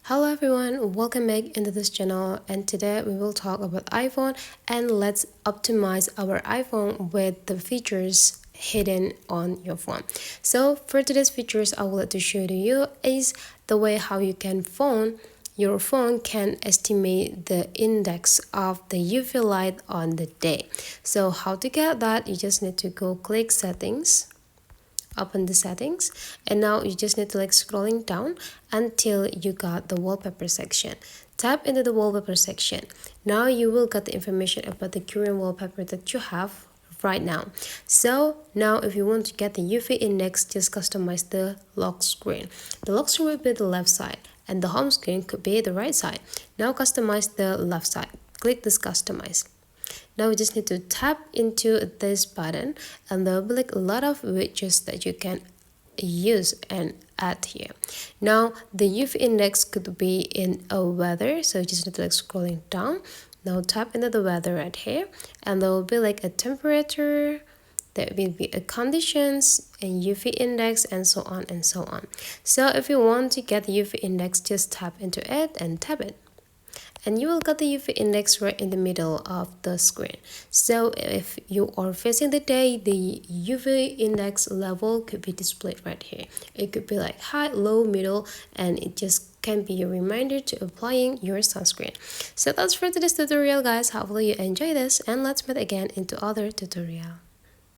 Hello everyone, welcome back into this channel, and today we will talk about iPhone, and let's optimize our iPhone with the features hidden on your phone. So for today's features I would like to show to you is the way how you can your phone can estimate the index of the UV light on the day. So how to get that? You just need to go click settings, open the settings, and now you just need to scrolling down until you got the wallpaper section. Tap into the wallpaper section. Now you will get the information about the current wallpaper that you have right now. So now if you want to get the UV index, just customize the lock screen. The lock screen will be the left side and the home screen could be the right side. Now customize the left side. Click this customize. Now we just need to tap into this button, and there will be a lot of widgets that you can use and add here. Now the UV index could be in a weather, so you just need to scrolling down. Now tap into the weather right here, and there will be a temperature, there will be a conditions and UV index, and so on and so on. So if you want to get the UV index, just tap into it and tap it, and you will get the UV index right in the middle of the screen. So if you are facing the day, the UV index level could be displayed right here. It could be high, low, middle, and it just can be a reminder to applying your sunscreen. So that's for today's tutorial, guys. Hopefully you enjoy this, and let's meet again into other tutorial.